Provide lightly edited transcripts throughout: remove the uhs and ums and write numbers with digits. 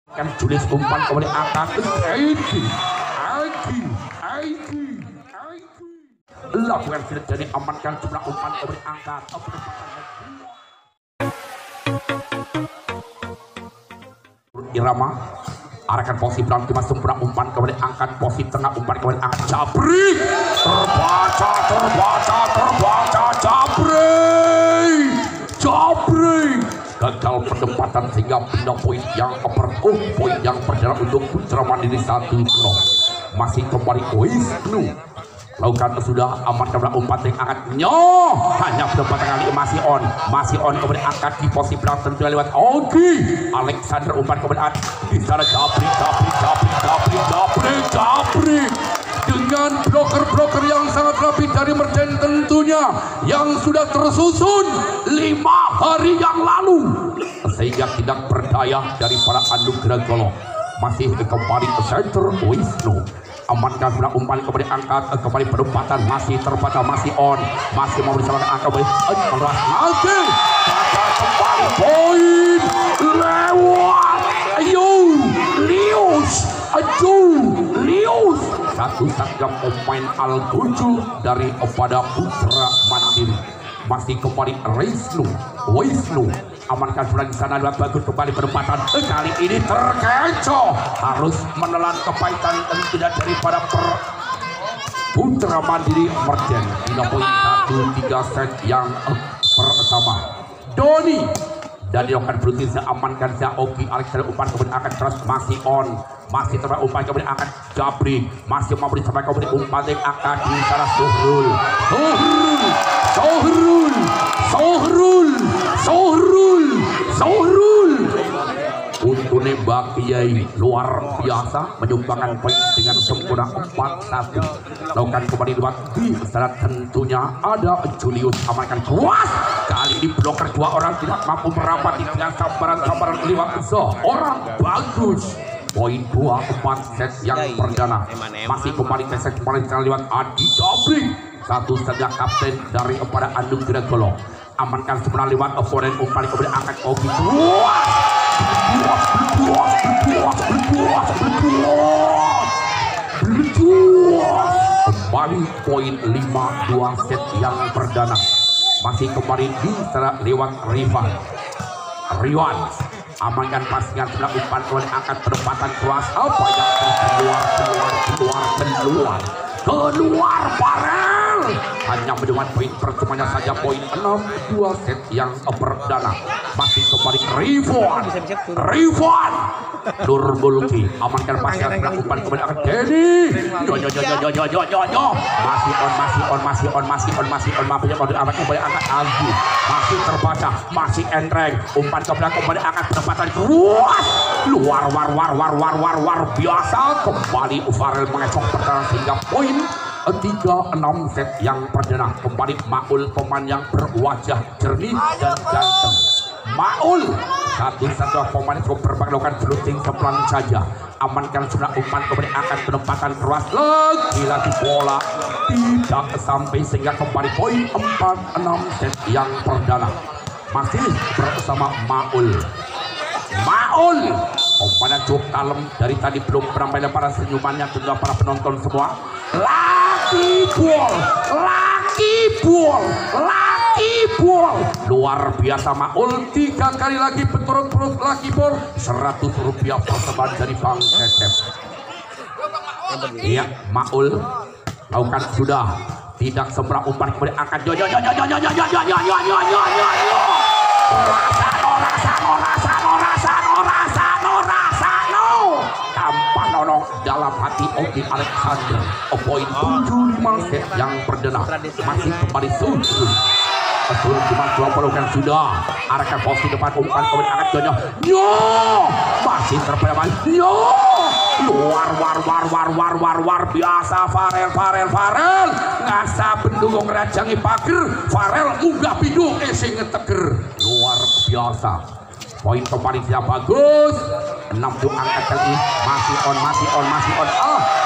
Kan Julius umpan kembali angkat Aiki lakukan sudah jadi amankan jumlah umpan kembali angkat irama arahkan posisi berangkat masuk berang umpan kembali angkat posisi tengah umpan kembali angkat Jabri terbaca Jabri gagal penempatan sehingga pindah poin yang poin yang perjalanan untuk Putra Mandiri 1-0 masih kembali Wisnu lakukan sudah aman kembali umpan yang angkat hanya penempatan kali masih on kemudian angkat di posisi belakang tentunya lewat Ogi Alexander umpan kemudian di sana Jabri dengan bloker yang sangat rapi dari Merchant tentunya yang sudah tersusun 5 hari yang lalu sehingga tidak berdaya dari para Anugerah Golo masih kembali ke center Wisnu amankan sudah umpan kembali angkat kembali penempatan masih terbaca masih on masih mau bersama angkat kembali lagi kembali poin lewat Lius satu saja pemain Al-Tuju dari kepada Putra Mandiri masih kembali Wisnu amankan sudah di sana lewat bagus kembali penempatan kali ini terkecoh harus menelan kepahitan dan tidak daripada Putra Mandiri Merchant 3 set yang pertama Doni dan dilakukan berhenti amankan Ogi Alexander umpan kemudian akan terus masih on masih terus umpan kemudian akan Jabri masih memberi sampai kemudian umpan yang akan di sana Sohrul untuk nembak Kiai luar biasa menyumbangkan poin dengan sempurna 4-1 lakukan kembali lewat di sana tentunya ada Julius amankan kuat kali ini bloker 2 orang tidak mampu merapat dengan sabaran lewat seorang bagus poin 2-4 set yang perdana masih kembali set kembali lewat Adi Jabri satu saja kapten dari kepada Anugerah Golo amankan sebenarnya lewat opponent umpan kemudian angkat Ogi kembali poin 5-2 set yang perdana masih kembali di sana lewat Riwan amankan pasingan sebelah umpan kemudian angkat penempatan keras apa yang keluar Farel hanya mendapat poin percumanya saja poin 6-2 set yang perdana masih kembali Rivan Nurmulki amankan pasingan sebelah umpan kemudian angkat Denny masih on kembali angkat Algi masih terbaca masih entreng umpan kembali angkat penempatan keras luar biasa kembali Farel mengesok pertahanan sehingga poin 3-6 set yang perdana kembali Maul pemain yang berwajah jernih dan ganteng Maul satu pemain cukup berbagai blocking sepelan saja amankan sudah umpan kemudian akan penempatan keras lagi bola tidak sampai sehingga kembali poin 4-6 set yang perdana masih bersama Maul umpan yang cukup kalem dari tadi belum pernah para senyumannya juga para penonton semua laki ball luar biasa Maul 3 kali lagi berturut-turut laki ball Rp100 persembahan dari Bang Cecep iya Maul lakukan sudah tidak sembarang umpan kemudian angkat tanpa nolong dalam hati Ogi Alexander poin 7-5 set yang perdana masih kembali Susun cuma 20 kan sudah arahkan posisi depan umpan kemudian angkat masih terpeleman luar biasa Farel ngasa bendung ngerajangi pager Farel unggah bidung sing ngeteger luar biasa poin kembali tidak bagus 60 angkat kali masih on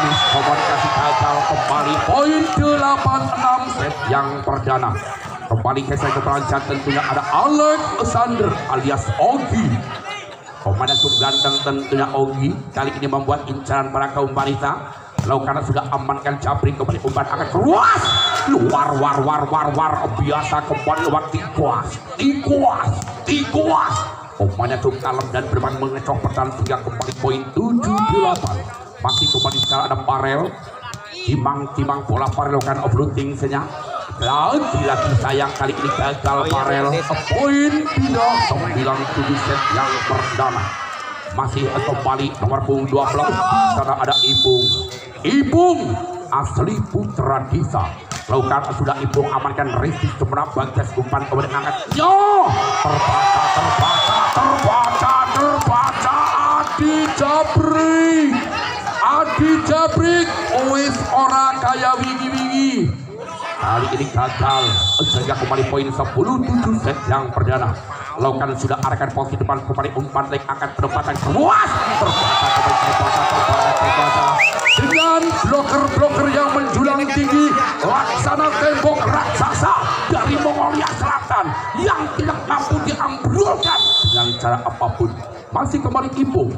miskomunikasi gagal kembali poin 8-6 set yang perdana kembali ke saya keperancan tentunya ada Alexander alias Ogi Komandan Ganteng tentunya Ogi kali ini membuat incaran para kaum wanita. Lalu karena sudah amankan Jabri kembali umpan akan keluar war biasa kembali lewat tikuas. Komandan kalem dan bermain mengecok pertahanan sehingga kembali poin 7-8. Masih kembali secara ada Parel timang bola Parel kan overlooting senyap. Lagi sayang kali ini gagal Parel. Poin 9-7 set yang pertama. Masih kembali nomor punggung 12 karena ada Ibung asli Putra Disa. Lalu karena sudah Ibung amankan resist seberang bagas umpan kemudian angkat terbaca Adi Jabrik wis ora kaya wingi kali ini gagal sehingga kembali poin 10-7 set yang perdana. Lakukan sudah arahkan posisi depan kembali umpan lek akan penempatan keluas terbaca dengan bloker yang menjulang tinggi laksana tembok raksasa dari Mongolia Selatan yang tidak mampu diambrulkan dengan cara apapun. Masih kembali Ibung.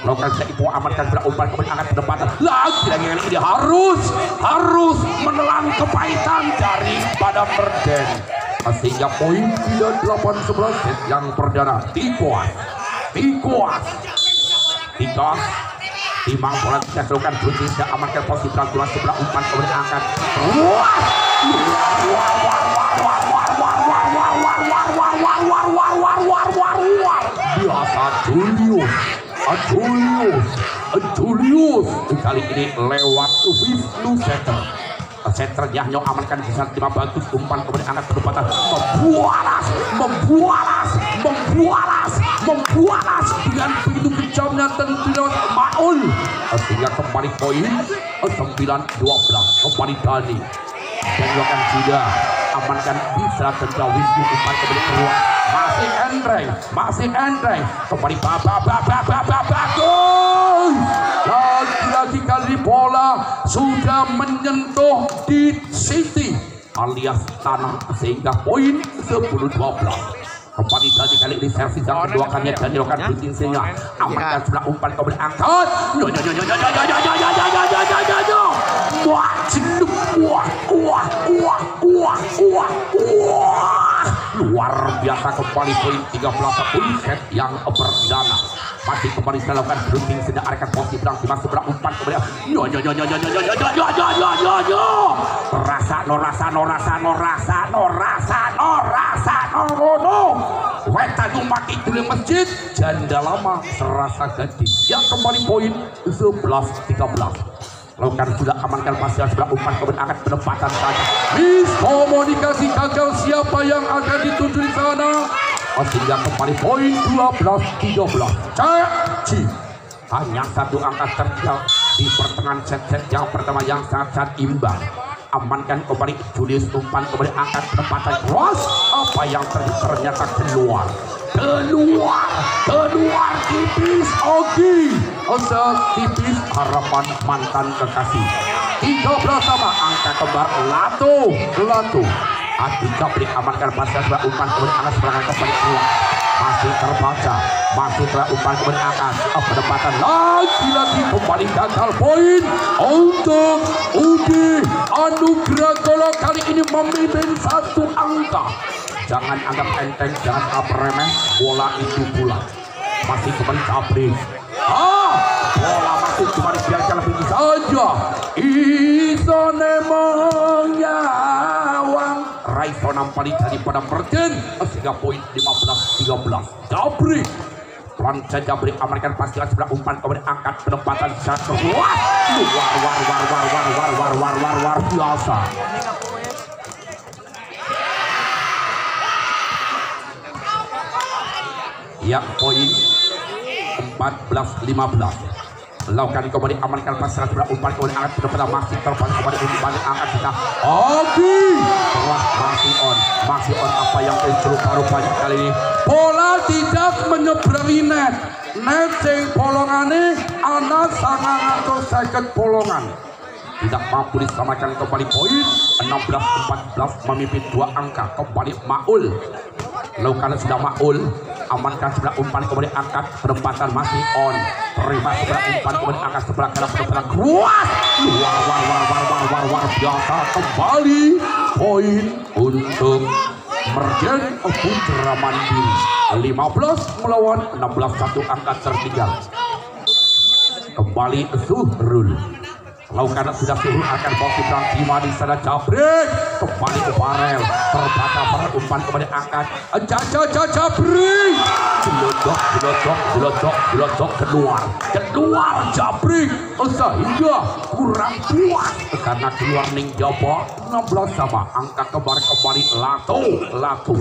Lakukan Ibung amankan sudah umpan kembali angkat penempatan lagi ini harus menelan kepahitan daripada Merden. Sehingga poin 3-8-11 set yang perdana. Tikuas timang bola tidak lakukan berhenti tidak amankan posisi pelan sebelah umpan kemudian angkat biasa Julius kali ini lewat Wisnu Setter Yahyo amankan bisa timah bagus umpan kemudian angkat penempatan membualas dengan begitu kejamnya tentunya Maul sehingga kembali poin 9-12 kembali Dani dan akan sudah amankan bisa tentunya Wisnu umpan kemudian keluar masih Endreng kembali bagus lagi kali bola sudah menyentuh di City alias tanah sehingga poin 10-12 kembali tadi kali ini servis yang kedua kalinya dan dilakukan bertinsinya amankan sebelah umpan kemudian angkat luar biasa kembali poin 13 set yang perdana. Masih kembali dilakukan berunding sedang arahkan posisi berang di sebelah umpan kemudian wetagung maki dulu masjid janda lama serasa gadis yang kembali poin 11-13. Lakukan sudah amankan pasir sebelah umpan kemudian angkat penempatan saja miskomunikasi gagal siapa yang akan dituju di sana sehingga kembali poin 12-13. Cek hanya satu angka tertinggal di pertengahan set yang pertama yang sangat imbang. Amankan kembali Julius umpan kemudian angkat penempatan cross apa yang ternyata keluar tipis Ogi tipis harapan mantan kekasih 13 sama angka kembar Lato Adi Jabrik amankan pasca sebelah umpan kemudian angkat sebelah kembali keluar masih terbaca masih telah umpan kemudian angkat penempatan lagi kembali gagal poin untuk Ugi Anugrah Golo kali ini memimpin satu angka. Jangan anggap enteng, jangan anggap remeh, bola itu pula masih kembali Jabrik bola masih kembali biarkan lebih saja Isone Mongyawang Raiso nampali daripada Merden sehingga poin 15-13 Jabrik pelan saja Jabrik amankan pasti sebelah umpan kemudian angkat penempatan satu luar biasa ya poin 14-15. Lakukan kembali amankan pasal sebelah umpan kemudian angkat penempatan masih terbang kembali umpan angkat kita Ogi masih on apa yang terjadi baru banyak kali ini bola tidak menyeberangi net sing polongane anak sangat atau second polongan tidak mampu disamakan kembali poin 16-14 memimpin dua angka kembali Maul lakukan sudah maul, amankan sebelah umpan kemudian angkat, penempatan masih on, terima sebelah umpan kemudian angkat sebelah kanan penempatan kuat, luar biasa, kembali poin untuk Merjen Putra Mandiri 15 melawan 16, satu angka tertinggal. Kembali Zuhrul, lakukan sudah Zuhrul akan posisi Bima di sana, Jabrik kembali ke Farel, terbaca pada umpan kemudian angkat, Jabrik gelodok keluar Jabrik sehingga kurang puas karena keluar ning Jawa 16 sama, angka kembali Latu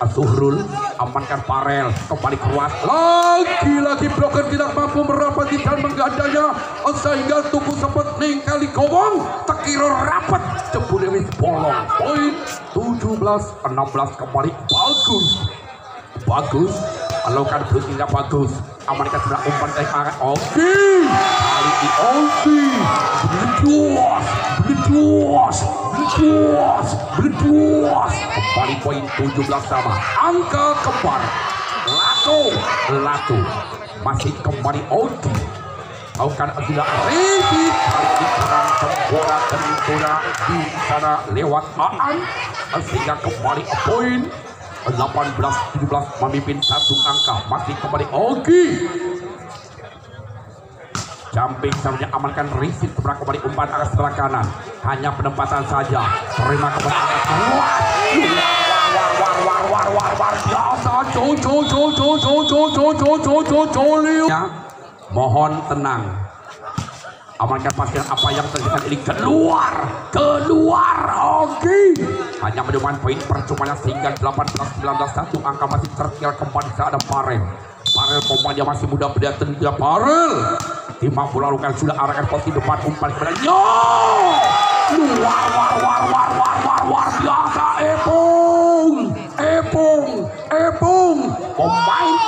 Zuhrul amankan Farel, kembali keluar lagi broker tidak mampu merapati dan menggandanya sehingga tubuh sempat ning kali gowong tekiro rapat jebul Dewi bolong. Poin 17-16 kembali bagus lakukan berikutnya bagus, amankan sudah umpan dari arah Oki kali ini Oki berjuas kembali poin 17 sama, angka kembar Latu masih kembali Oki lakukan sudah Riki kali ini serang tempura di sana lewat Aan sehingga kembali poin 18-17 memimpin satu angka, masih kembali Oki jumping seharusnya amankan Rizky sebelah kembali umpan arah sebelah kanan, hanya penempatan saja, terima kembali angka war biasa mohon tenang, amankan pastikan apa yang terjadi ini keluar Oke hanya menemukan poin percumanya sehingga 18-19 satu angka masih tertinggal kembali saat ada Farel pemainnya masih muda berdatang dia Farel timah bola lakukan sudah arahkan posisi depan umpan kepada luar biasa Epung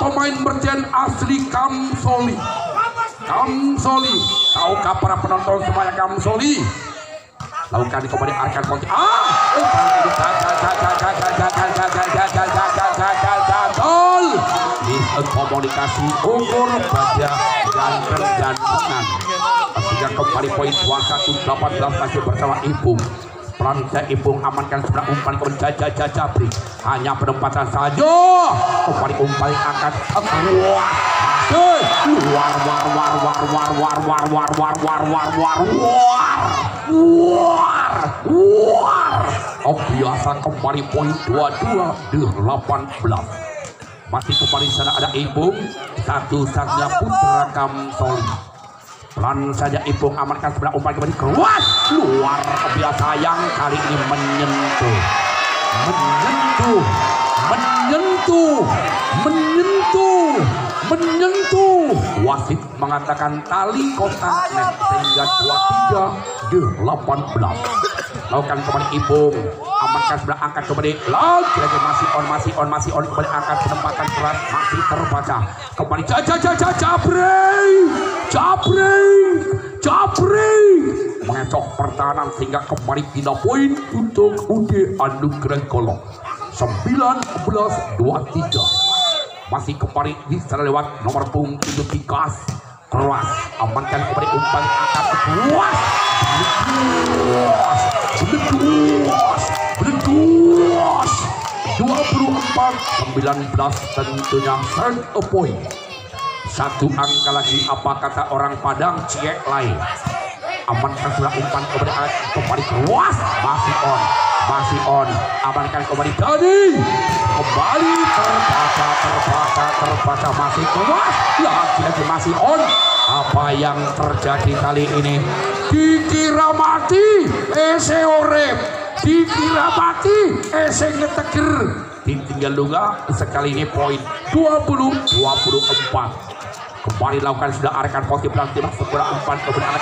pemain Merjen asli Kamsoli tahukah para penonton semuanya Kamsoli lakukan kembali arahkan posisi komunikasi ukur baja gantengan sehingga kembali poin 21-18 masih bersama Ipung Ipung amankan sebelah umpan kemudian Jabrik hanya penempatan saja, kembali umpan angkat biasa kembali poin 22-18 masih kembali di sana ada Ipung satu-satunya putra Kamsoli, pelan saja Ipung amankan sebelah umpan kembali keluar biasa yang kali ini menyentuh wasit mengatakan tali kontak net sehingga 23-18 lakukan kembali Ipung amankan sebelah angkat kembali lagi masih on kembali angkat penempatan keras masih terbaca kembali Jabrik mengecok pertahanan sehingga kembali pindah poin untuk UD Anugerah Golok 19-23 masih kembali bisa lewat nomor punggung 7 Pikas keras amankan kembali umpan angkat keras berduas 24-19 tentunya third point satu angka lagi apa kata orang Padang ciek lain amankan sudah umpan kembali keras masih on amankan kembali tadi kembali terbaca masih keras lagi masih on apa yang terjadi kali ini dikira mati ngeteger ditinggal lunga sekali ini poin 20-24 kembali lakukan sudah arahkan posisi pelantikan sebelah umpan kebenaran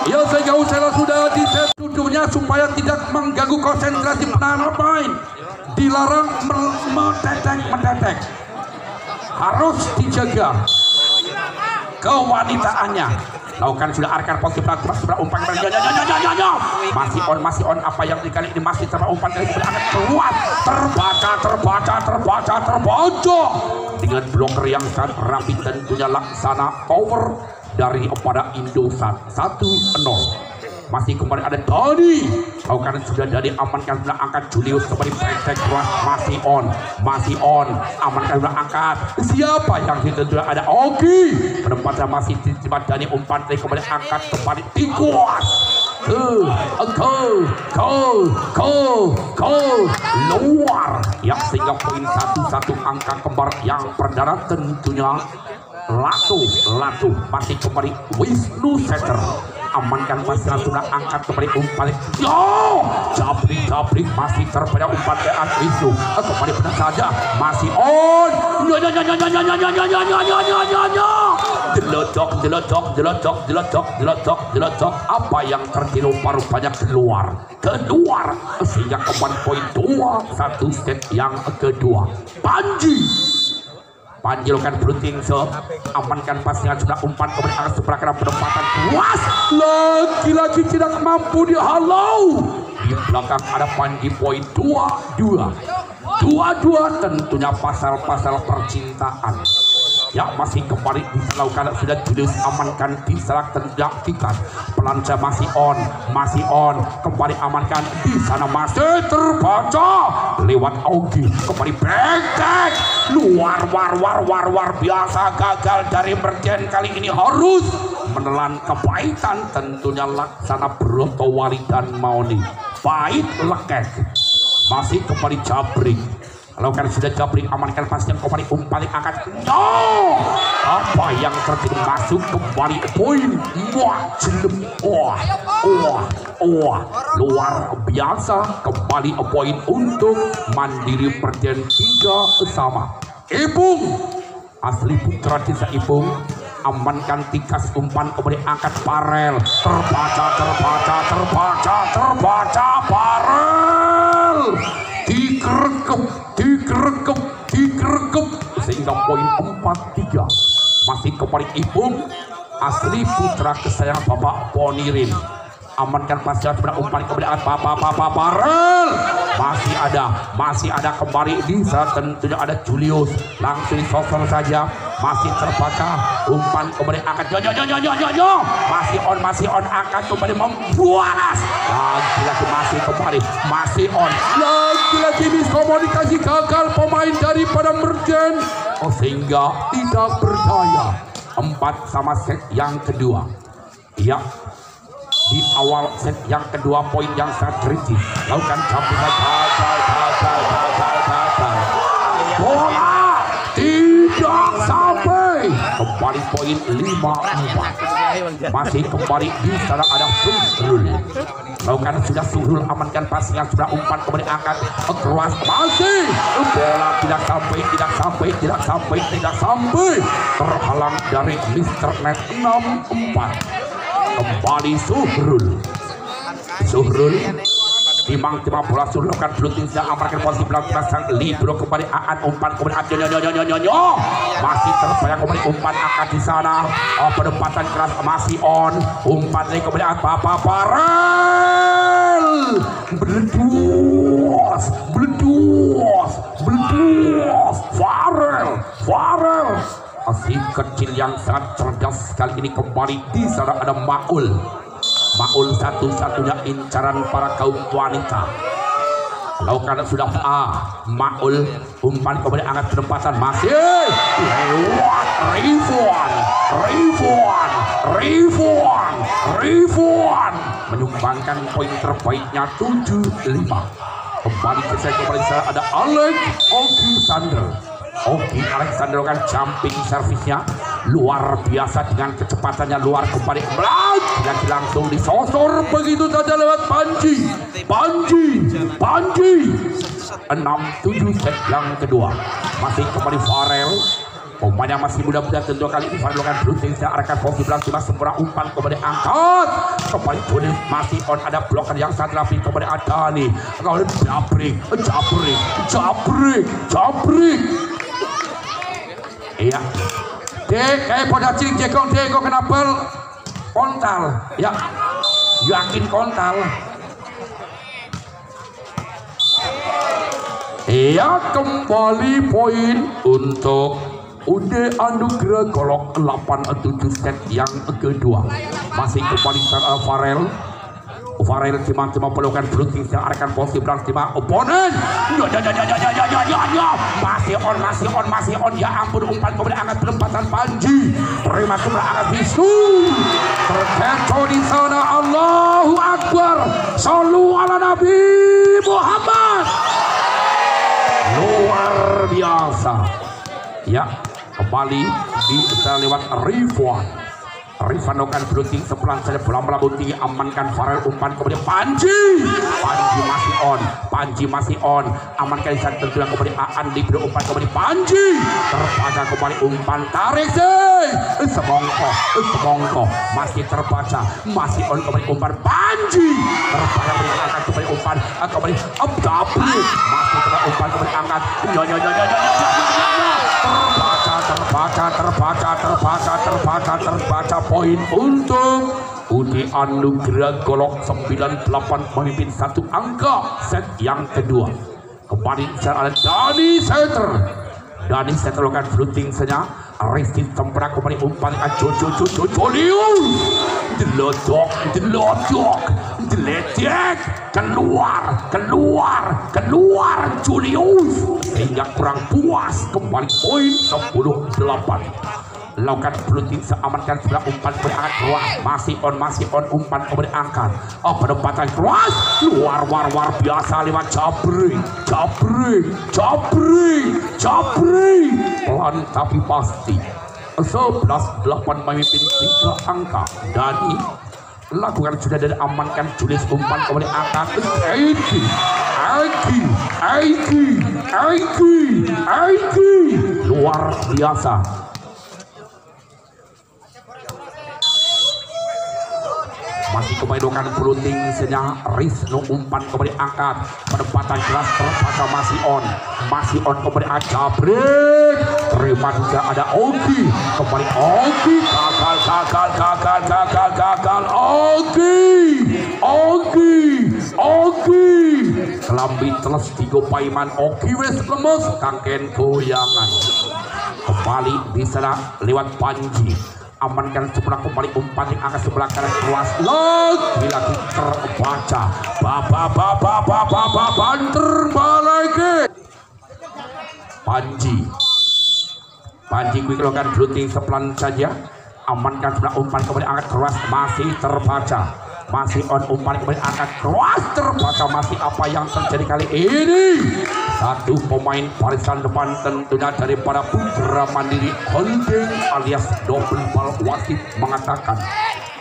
ya sehingga usaha sudah di set tujuhnya supaya tidak mengganggu konsentrasi pemain dilarang mendetek harus dijaga kewanitaannya. Lakukan sudah arkan posisi sebelah umpan masih on apa yang dikali ini masih sebelah umpan dari akan keluar terbaca dengan bloker yang sangat rapi tentunya laksana cover dari pada Indosat 1-0. Masih kembali ada Dani. Lakukan sudah Dani amankan sudah angkat Julius kembali break keras masih on amankan sudah angkat siapa yang tentunya ada Ogi penempatan masih tiba Dani umpan dari kembali angkat kembali tikuas luar yang sehingga poin 1-1 angka kembar yang perdana tentunya Latu masih kembali Wisnu Setter amankan masih sudah angkat kembali umpan Jabrik masih terpada umpan dari Wisnu kembali benar saja masih on delocok apa yang tertiru rupanya keluar sehingga kembali poin 2-1 set yang kedua. Panji lakukan berunting amankan pasnya sudah umpan kemudian akan sebelah penempatan kuas lagi-lagi tidak mampu dihalau di belakang ada Panji poin 2-2 tentunya pasal-pasal percintaan ya masih kembali dilakukan sudah Julius amankan diserang terjadikan pelanca masih on kembali amankan di sana masih terbaca lewat Augie kembali break luar biasa gagal dari Merjen kali ini harus menelan kepahitan tentunya laksana Brotowali dan Mauni pahit lekek masih kembali Jabrik. Lakukan sudah Jabrik amankan pasien kembali umpan angkat apa yang terjadi masuk kembali poin luar biasa kembali poin untuk Mandiri Perden 3 sama Ipung asli putra desa Ipung amankan tikas umpan kembali angkat Parel terbaca Parel dikerekep sehingga poin 4-3 masih kembali Ipung asli putra kesayangan Bapak Ponirin amankan pasca sebelah umpan kembali Bapak Parel masih ada kembali di saat tentunya ada Julius langsung disosor saja masih terbaca umpan kembali angkat masih on angkat kembali membualas lagi-lagi masih on lagi-lagi miskomunikasi gagal pemain daripada Merjen sehingga tidak berdaya 4 sama set yang kedua ya di awal set yang kedua poin yang sangat kritis lakukan campuran gagal bola tidak sampai kembali poin 5-4 masih kembali di sana ada Suhrul lakukan sudah Suhrul amankan pasnya sudah umpan kembali angkat keras masih bola tidak sampai terhalang dari Mr. Net 6-4 kembali Suhrul timang bola Suhrul lakukan blocking sedang amarkan posisi belakang sang libero kembali Aan umpan kemudian masih terbayang kembali umpan akan di sana penempatan keras masih on umpan dari kemudian Bapak Parel bledus Farel masih kecil yang sangat cerdas kali ini kembali di sana ada Maul satu-satunya incaran para kaum wanita lakukan sudah Maul umpan kemudian angkat penempatan masih lewat Rifwan menyumbangkan poin terbaiknya 7-5 kembali ke saya ada Alex Ogi Alexander kan jumping servisnya luar biasa dengan kecepatannya luar kembali lagi langsung disosor begitu saja lewat Panji 6-7 set yang kedua masih kembali Farel pemain yang masih muda-muda tentu kali ini Farel kan blocking saya arahkan posisi belakang sempurna umpan kembali angkat kembali Tunis masih on ada blokan yang sangat rapi kembali Adani kemudian Jabrik iya Dek kayak pada cilik jekong dek kok kenapa kontal ya, yakin kontal. Ya kembali poin untuk Ude Anugrah Golok 87 set yang kedua. Masih kembali Farel cima pelukan blocking yang akan posisi belang cima oponen. Masih on ya ampun, umpan kemudian angkat perempatan Panji. Terima kemudian angkat bisu. Terkecoh di sana. Allahu Akbar. Sallu ala Nabi Muhammad. Luar biasa. Ya, kembali bisa lewat Rifan lakukan blocking sepelan saja bola melambung tinggi, amankan Farel, umpan kemudian Panji masih on, amankan saat tertulang kemudian Aan diberi umpan kemudian Panji terbaca kembali umpan tarik semongko masih terbaca, masih on kembali umpan Panji terbaca akan kembali umpan kembali Abdabri masih terbaca umpan kembali angkat terbaca poin untuk Udi Anugrah Golok 98 memimpin 1 angka set yang kedua. Kembali secara Dani Setter lakukan fluting saja. Rizky Temprak kembali umpan Jolius diledek keluar Julius sehingga kurang puas. Kembali poin 10-8. Lakukan fluting seamankan sebelah umpan berangkat keluar, masih on umpan kemudian angkat penempatan keras luar biasa lewat Jabri pelan tapi pasti. 11-8 memimpin 3 angka. Dani lakukan sudah dari amankan Julius umpan kemudian angkat Aiki luar biasa. Masih kembali dengan fluting senya Rizno umpan kembali angkat penempatan keras terbaca masih on kembali Jabrik terima juga ada Oki kembali Oki gagal Oki kelambi teles tiga paiman Oki wes lemes kangken goyangan. Kembali di sana lewat Panji amankan sebelah kembali umpan yang akan sebelah kanan keras lagi terbaca banter balik Panji melakukan shooting sepelan saja amankan sebelah umpan kembali angkat keras masih terbaca masih on umpan kembali angkat keras terbaca masih apa yang terjadi kali ini. Satu pemain barisan depan tentunya daripada Putra Mandiri Holding alias double ball wasit mengatakan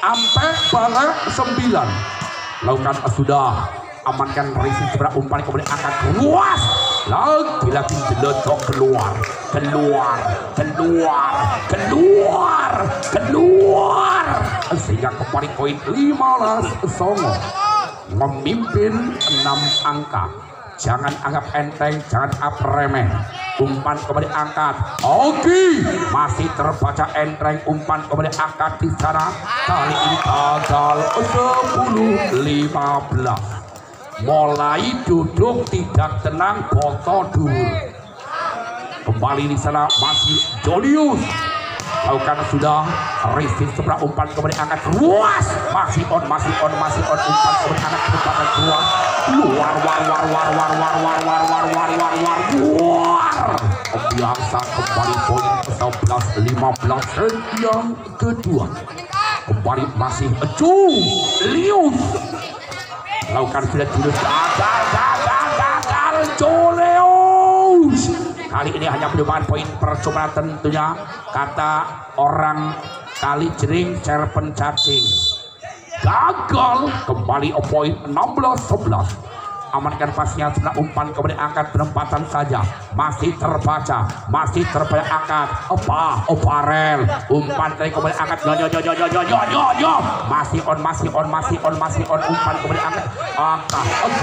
sampai bala 9 lakukan sudah amankan racing sebelah umpan kemudian angkat luas lagi diledok keluar sehingga kembali poin 15-9 memimpin 6 angka. Jangan anggap enteng, jangan anggap remeh. Umpan kembali angkat. Oke, masih terbaca enteng. Umpan kembali angkat di sana. Kali ini gagal 10-15. Mulai duduk tidak tenang, foto dulu. Kembali di sana masih Jolius. Lakukan sudah Rizky sebelah umpan kembali angkat luas masih on umpan kembali angkat kesempatan keluar luar biasa. Kembali poin 11-15 yang kedua. Kembali masih Julius lakukan sudah Julius gagal Julius. Kali ini hanya penambahan poin percuma tentunya kata orang kali jering cerpen cacing gagal. Kembali poin 16-11 amankan pasnya sebelah umpan kemudian angkat penempatan saja masih terbaca angkat Farel umpan dari kemudian angkat masih on umpan kemudian angkat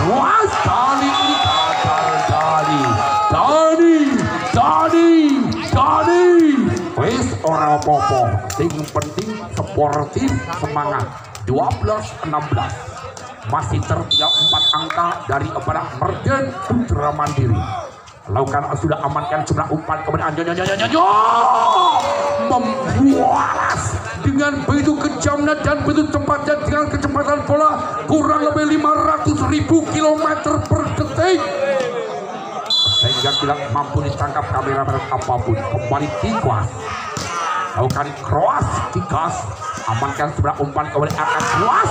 luas. Kali ini gagal Dani wes orang rapopo sing penting sportif semangat. 12-16 masih tertinggal 4 angka dari kepada Mergen Putra Mandiri. Lakukan sudah amankan jumlah umpan kemudian membualas dengan begitu kejamnya dan begitu cepatnya dengan kecepatan bola kurang lebih 500.000 km per detik sehingga tidak mampu ditangkap kamera apapun. Kembali Tikas lakukan cross Tikas amankan sebelah umpan kemudian akan luas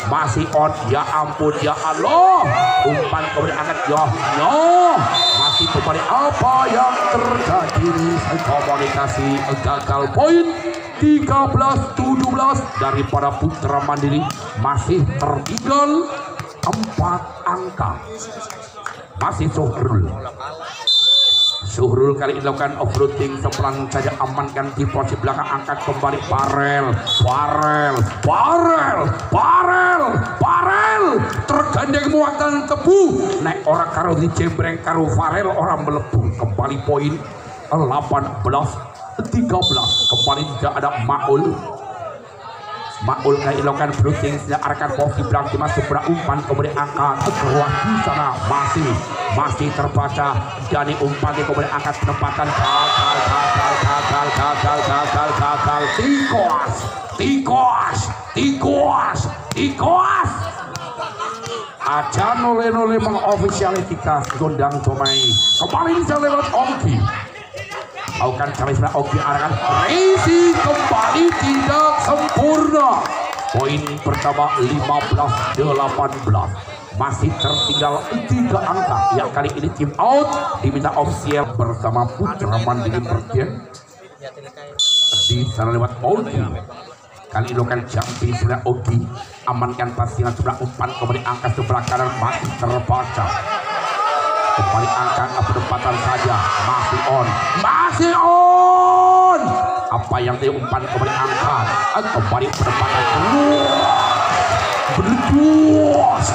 masih on ya ampun ya Allah umpan kemudian akan masih kembali apa yang terjadi komunikasi gagal poin 13-17 daripada Putra Mandiri masih tertinggal 4 angka. Masih Suhrul kali ini lakukan offloading sepelan saja amankan di posisi belakang angkat kembali Farel tergandeng muatan tebu naik orang karo di jembreng karo Farel orang melepuh kembali poin 18-13 kembali tidak ada Maul kali lakukan blocking sejak arahkan posisi belakang masuk umpan kemudian angkat keluar di sana masih terbaca dari umpan kemudian angkat penempatan gagal Tikas aja nole mengofisialitas gondang comai kembali bisa lewat Oki lakukan cari sebelah Oki arahkan Racing kembali tidak sempurna. Poin pertama 15-18 masih tertinggal 3 angka yang kali ini tim out diminta official bersama Putra Mandiri Mergen di sana lewat Oki. Kali ini lakukan jumping sebelah Oki amankan pasingan sebelah umpan kemudian angka sebelah kanan masih terbaca kembali angkat penempatan saja masih on apa yang dia umpan kemudian angkat kembali penempatan berdus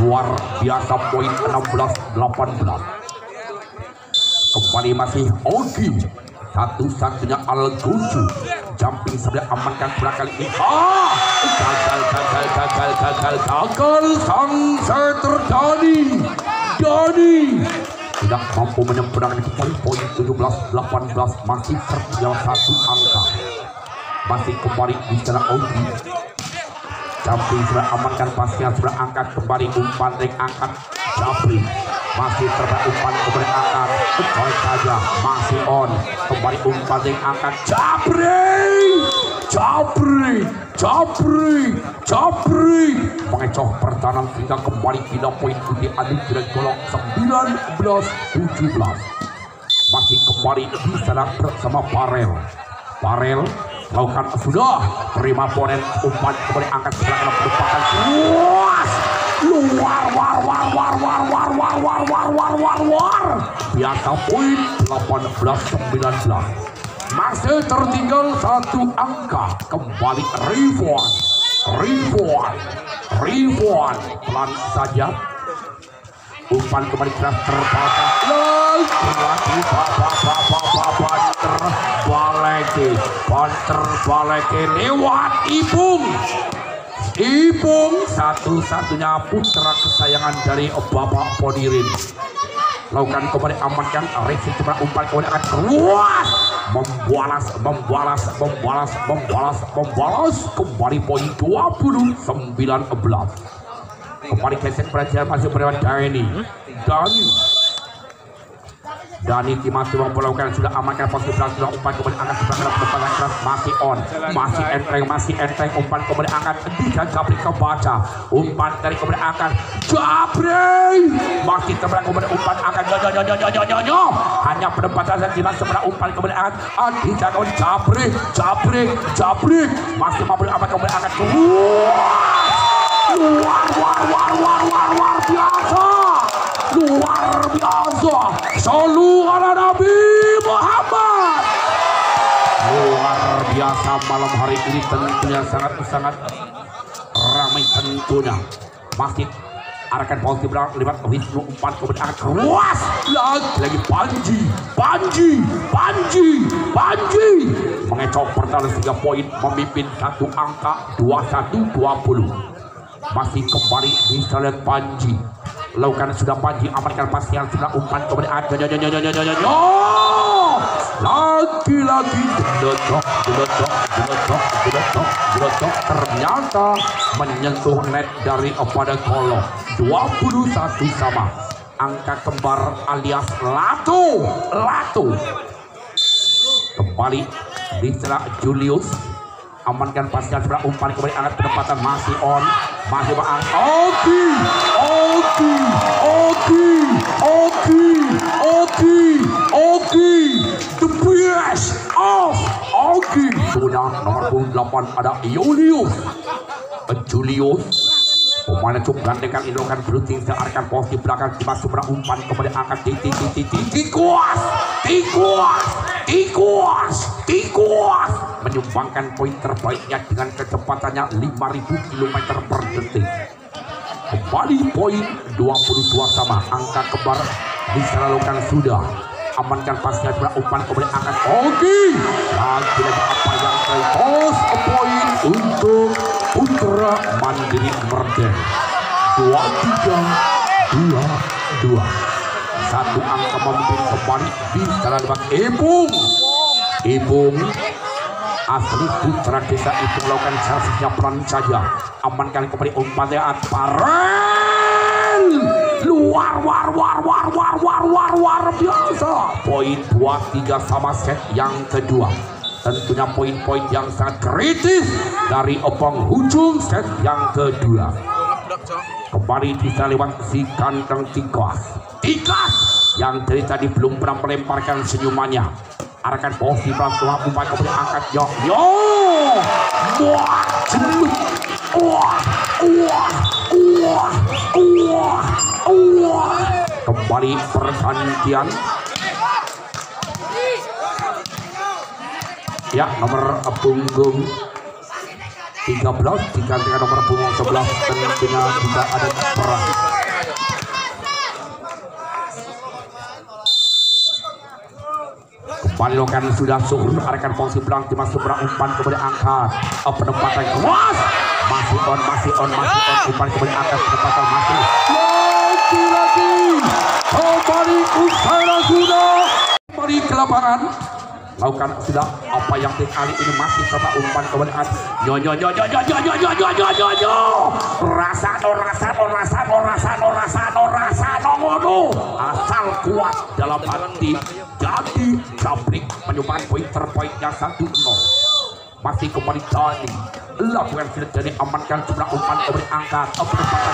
luar biasa poin 16-18 kembali masih Ogi satu-satunya Al-Guju jumping sebelah amankan sebelah kali ini gagal sang Dani tidak mampu menyempurnakan poin 17-18 masih tertinggal 1 angka masih kembali di sana Ogi jumping sebelah amankan pasnya sebelah angkat kembali umpan ring angkat Japri masih terdapat umpan kemudian angkat coy saja masih on kembali umpan ring angkat Japri mengecoh pertahanan sehingga kembali tidak poin di adik dan golong 19-17 masih kembali di sana bersama Farel lakukan sudah terima ponen umpan kemudian angkat sebelah kanan merupakan luar biasa poin 18-19 masih tertinggal 1 angka kembali Rifwan pelan saja umpan kembali keras terbaca baleke lewat Ipung satu-satunya putra kesayangan dari Bapak Podirin lakukan kembali amankan Racing cuma umpan kemudian akan keluar membalas kembali poin 20-19 kembali gesek pelajaran masih berlewat Dani masih melakukan sudah amankan posisi belakang sudah umpan kemudian angkat sebelah kanan keras masih enteng umpan kemudian angkat tidak Japri kebaca umpan dari kemudian angkat Japri masih sebelah kemudian umpan angkat hanya penempatan dan sebelah umpan kemudian angkat tidak Japri masih mampu aman kemudian angkat luar biasa salu ala Nabi Muhammad luar biasa malam hari ini tentunya sangat ramai tentunya masih arahkan posisi belakang lewat Wisnu umpan kemudian keras lagi Panji mengecok pertahanan 3 poin memimpin 1 angka 21-20. Masih kembali di Saleh Panji lakukan sudah Panji amankan pas yang sudah umpan kemudian lagi-lagi geletok ternyata menyentuh net dari pada kolom. 21 sama angka kembar alias Lato kembali di setelah Julius amankan pasca sebelah umpan kembali angkat penempatan masih on masih bang Oki the best of Oki sudah nomor 8 ada Julius pemain cukup gandengan indrokan berunting searkan posisi belakang masuk sebelah umpan kemudian angkat tikuas menyumbangkan poin terbaiknya dengan kecepatannya 5000 km per detik. Kembali poin 22 sama angka kembar diselalukan sudah amankan pasnya sebelah umpan kemudian angkat Oki lagi apa yang tertos poin untuk Putra Mandiri Mergen 23-22. 1 angka memimpin kembali di jalan bak Ipung asli putra desa itu melakukan servisnya pelan saja amankan kembali umpannya Parel luar biasa poin 23 sama set yang kedua. Tentunya poin-poin yang sangat kritis dari penghujung set yang kedua. Kembali bisa lewat si kandang Tikas yang dari tadi belum pernah melemparkan senyumannya. Arahkan posisi pelan-pelan umpan kemudian angkat kembali pergantian. Ya, nomor punggung 13 digantikan nomor punggung 11 tentunya tidak ada perang. Kembali lokan sudah suhur arahkan posisi belakang dimasuk berang umpan kemudian angkat penempatan keras masih on umpan kemudian angkat penempatan masih lagi kembali usaha sudah kembali ke lapangan lakukan sudah apa yang kali ini masih serta umpan kemudian rasa asal kuat dalam hati jadi Jabrik menyumbang poin terbaiknya 1-0. Masih kembali tadi lakukan sudah jadi amankan sebelah umpan kemudian angkat penempatan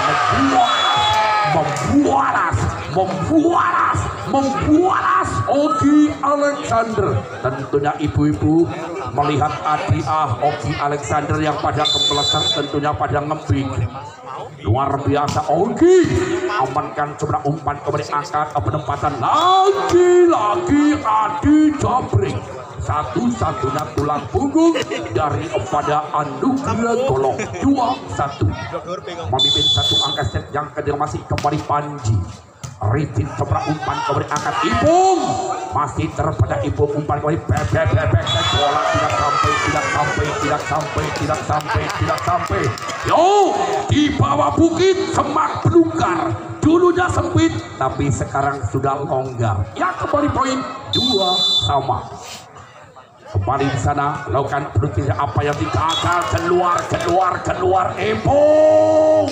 membuaras Oki Alexander. Tentunya ibu-ibu melihat adiah Oki Alexander yang pada kembelesan tentunya pada ngembing luar biasa. Oki amankan sebelah umpan kemudian angkat penempatan lagi Adi Jabrik satu-satunya tulang punggung dari pada Anugerah Golong 2-1 memimpin 1 angka set yang kedua. Masih kembali Panji Rifin sebelah umpan kemudian angkat Ipung masih terpada Ipung umpan kembali bola tidak sampai di bawah bukit semak belukar dulunya sempit tapi sekarang sudah longgar ya. Kembali poin 2 sama. Kembali di sana lakukan penutupnya apa yang digagal keluar Ipung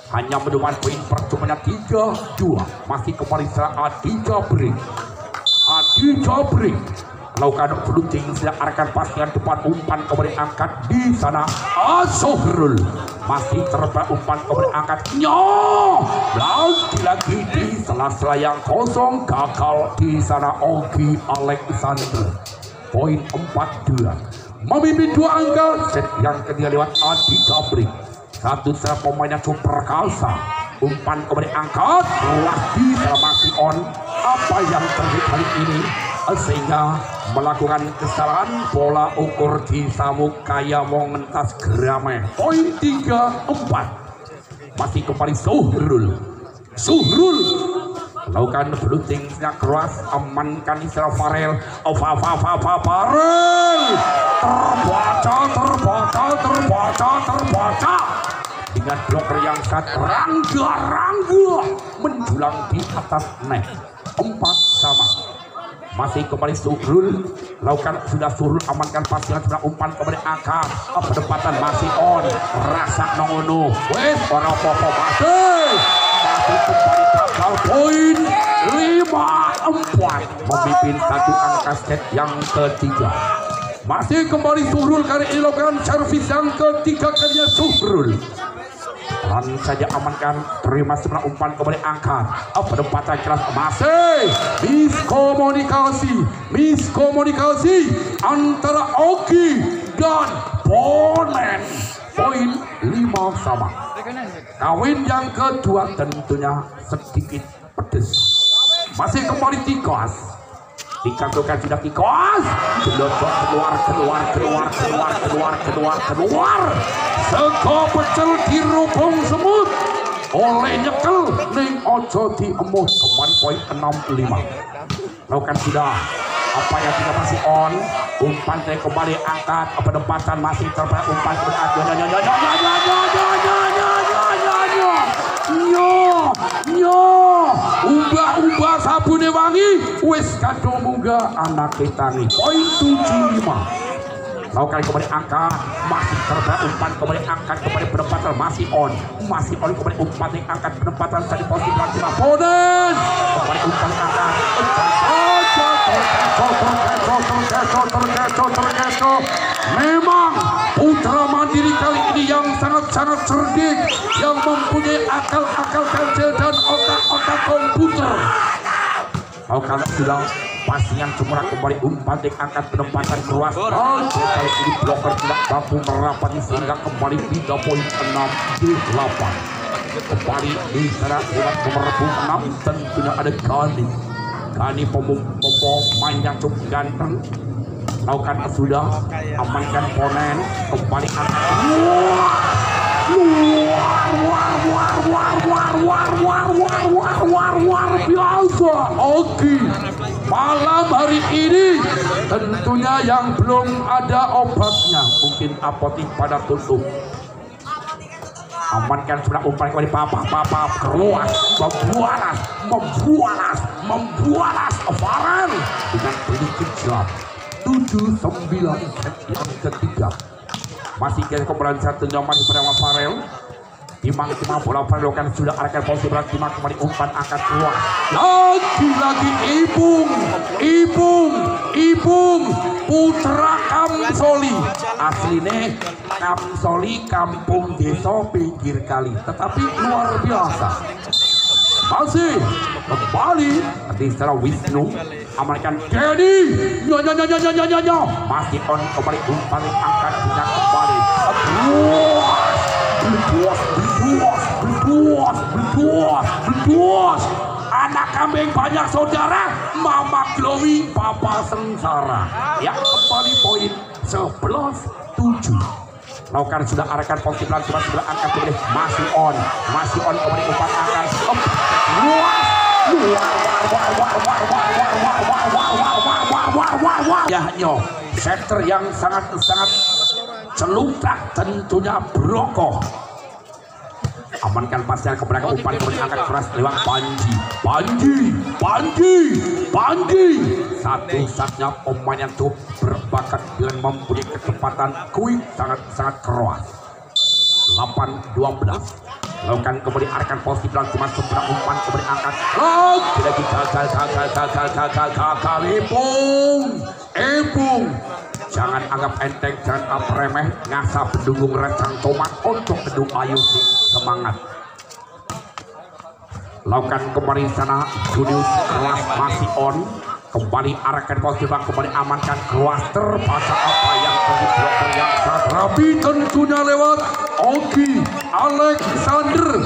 hanya menemukan poin percumanya 3-2. Masih kembali setelah Adi Jabrik lakukan pelunting sedang arahkan pasnya depan umpan kemudian angkat di sana Asohrul masih terlepas umpan kemudian angkat lagi di sela-sela yang kosong gagal di sana Oki Alexander. Poin 4-2 memimpin 2 angka set yang kedua lewat Adi Jabrik. Satu setelah pemainnya cukup perkasa umpan kemudian angkat lagi masih on apa yang terjadi kali ini sehingga melakukan kesalahan pola ukur di samuk kaya mau ngentas grame. Poin 3-4 masih kembali Suhrul lakukan blootingnya keras, amankan Israel Farel. Farel terbaca dengan bloker yang sangat rangga menjulang di atas net. 4-sama. Masih kembali Suhrul lakukan Suhrul amankan pasien sudah umpan kembali akar penempatan masih on rasa nongono wes orang popo masih kembali gagal poin 5-4 memimpin satu angka set yang ketiga. Masih kembali Suhrul kali ini lakukan servis yang ketiga kalinya Suhrul saja amankan terima sebelah umpan kembali angkat penempatan keras masih miskomunikasi antara Oki dan Ponen. Poin 5-sama. Kawin yang kedua tentunya sedikit pedes. Masih kembali Tikas dikasihkan sudah Tikas keluar sego pecel dirubung semut oleh nyekel ning ojo diemut. Kembali poin 6-5. Lakukan sudah apa yang tidak masih on umpan kembali angkat penempatan masih terbaik umpan ubah sabune wangi wis kadung munggah anak ketani. Poin 7-5. Lakukan kembali angkat masih terbaik umpan kembali angkat kembali penempatan masih on kembali umpan yang angkat penempatan tadi posisi lagi Ponen kembali umpan angkat memang Putra Mandiri kali ini yang sangat cerdik yang mempunyai akal kancil dan otak komputer. Lakukan sudah pasien semula kembali umpan angkat penempatan keluar kali ini bloker tidak mampu merapat sehingga kembali 3.6-8 kembali di sana lewat nomor 6 tentunya ada Gani pemain yang cukup ganteng. Lakukan sudah amankan Ponen kembali angkat luar biasa. Oke, malam hari ini tentunya yang belum ada obatnya mungkin apotik pada tutup. Amankan sudah umpan kembali papa keruas membualas Farel dengan sedikit jam 7-9 set yang ketiga. Masih kembali satu nyaman pada Farel. Timang bola Farel kan sudah arahkan posisi berat Timang kembali umpan angkat keluar. Lagi Ibung Putra Kamsoli. Aslinya Kamsoli kampung desa pinggir kali, tetapi luar biasa. Masih kembali di secara Wisnu amankan Kenny masih on kembali umpan angkat juga kembali berduas anak kambing banyak saudara mama glowing papa sengsara ya. Kembali poin 11-7. Lakukan sudah arahkan posisi pelan sudah angkat kembali masih on kembali umpan angkat setter yang sangat celutak tentunya Broko. Amankan pasnya keberangkat umpan kembali angkat keras lewat Panji. Satu-satunya pemain yang cukup berbakat dengan mempunyai kecepatan quick sangat keras. 8-12. Lakukan kembali arahkan posisi pelan cuma seberang umpan kembali angkat lagi gagal Ipung. Jangan anggap enteng, jangan anggap remeh, ngasah pendukung rencang tomat untuk gedung Ayu Sing semangat. Lakukan kembali sana Junius kelas masih on kembali arahkan posisi bang kembali amankan kelas terbaca apa yang bloker yang sangat rapi tentunya lewat Oki Alexander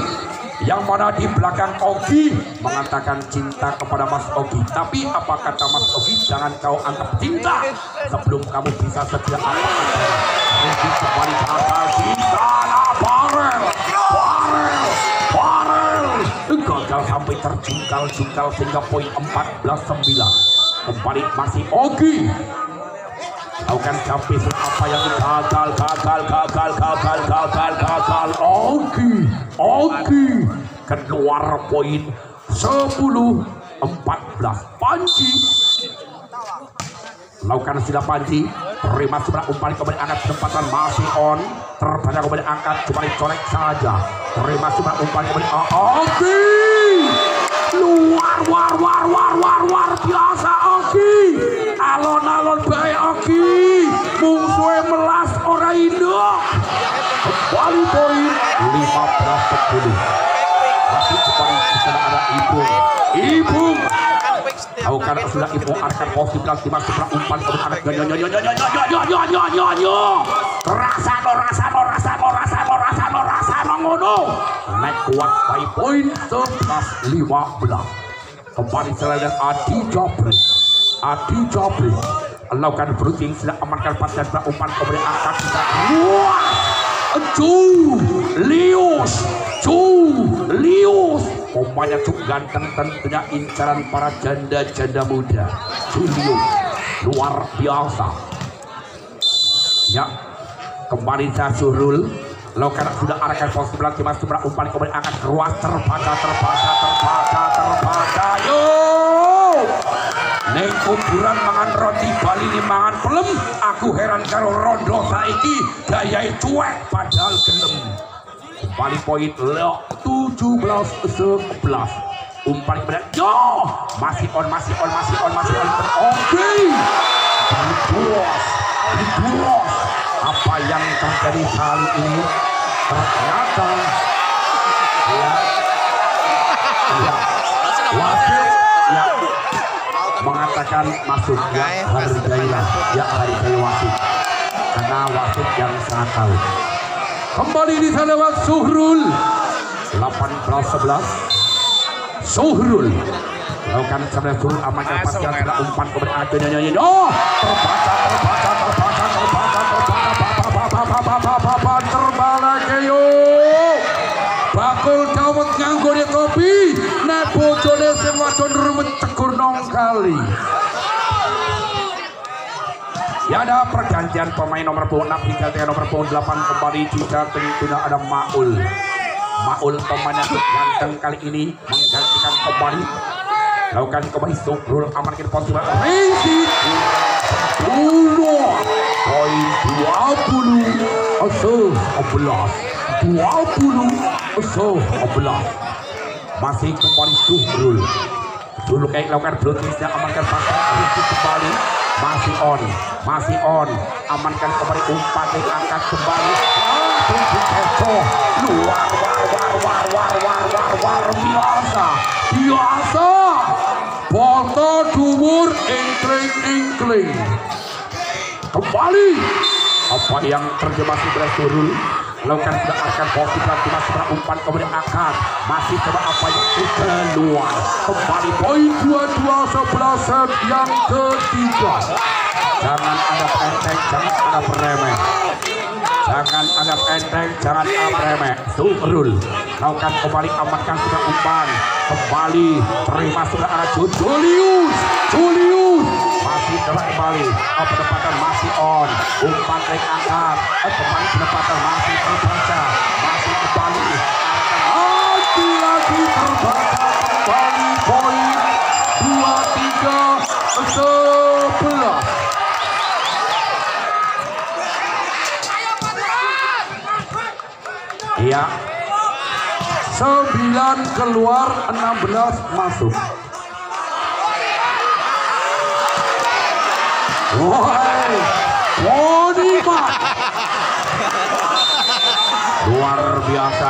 yang mana di belakang Oki mengatakan cinta kepada Mas Oki. Tapi apa kata Mas Oki? Jangan kau anggap cinta sebelum kamu bisa setia apa kata. Kembali kata cinta Farel gagal sampai terjungkal-jungkal sehingga poin 14-9. Kembali masih Ogi. Lakukan sampai apa yang gagal. Ogi keluar poin 10-14. Panji lakukan sudah Panji, terima sebelah umpan kembali angkat kesempatan masih on, terbanyak kembali angkat cuma colek saja, terima sebelah umpan kembali Ogi luar biasa Ogi, alon-alon baik Ogi, musuhnya melas orang Indo. Kembali poin 15-10. Masih kembali di sana ada Ibu lakukan sudah Ibu arkan posisi di masuk sebelah umpan kemudian rasa ngono naik kuat by poin 11-15. Kembali selain Adi Jabri lakukan bridging sudah amankan pasien sebelah umpan kemudian angkat sudah Julius pemainnya cukup ganteng, tentunya incaran para janda-janda muda. Julius luar biasa ya. Kembali Zasurul lakukan sudah arahkan posisi belakang masuk sebelah umpan kemudian angkat ruas terbaca yo neng kuburan mangan roti Bali ini mangan pelem. Aku heran karo rondo saiki gayai cuek padahal gelem. Kembali poin 17-11. Umpan kemudian yo masih on Oke dibuat apa yang terjadi kali ini ternyata wasit mengatakan masuk hargai wasit karena wasit yang sangat tahu. Kembali di sana lewat Suhrul 18-11. Suhrul lakukan sebelah Suhrul amankan pasien sudah umpan kemudian akhirnya terbalik yo bakul dawet nganggone kopi nek bojone sing wadon rumet tegur nong kali. Ya ada pergantian pemain nomor punggung 6 digantikan nomor punggung 8 kembali juga tentunya ada Maul pemain yang ganteng kali ini menggantikan kembali lakukan kembali Suhrul amankan posisi Rizky poin 20-11 masih kembali Suhrul kayak lakukan blokisnya amankan pasang Rizky kembali masih on amankan kembali umpan angkat kembali luar biasa foto dumur ingkling kembali apa yang terjemah Suhrul lakukan sudah akan posisi lagi masih umpan kemudian angkat masih coba apa yang keluar kembali poin 22-11 set yang ketiga. Jangan ada enteng, jangan ada remeh. Suhrul lakukan kembali amankan sudah umpan kembali terima sudah ada Julius masih coba kembali penempatan masih on umpan naik angkat kembali penempatan masih terbaca masih kembali lagi terbaca kembali poin 23-11. Iya 9 keluar 16 masuk. Woi Wodimat luar biasa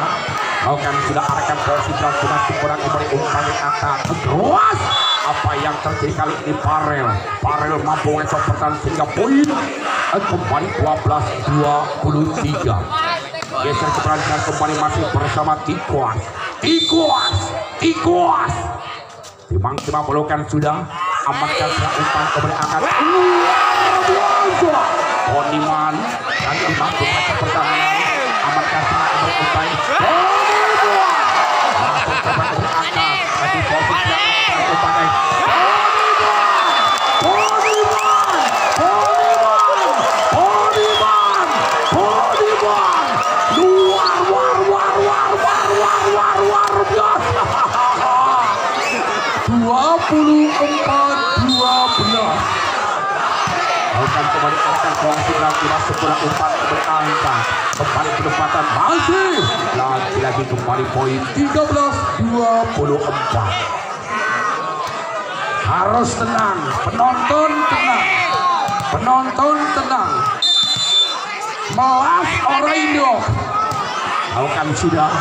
lakukan sudah arahkan posisi dan masih kurang kembali umpan yang angkat terus apa yang terjadi kali ini Parel mampu mengecoh pertahanan sehingga poin kembali 12-23. Geser keberanian kembali masih bersama Tikuas Timang pelukan sudah amankan umpan kembali angkat luar biasa Oniman dan Timang membaca pertahanan amankan umpan masuk kembali angkat Akan kembali akan langsung lagi masuk bola umpan berangkat kembali penempatan masih lagi kembali poin 13-24. Harus tenang, penonton tenang. Melas Oraindo akan sudah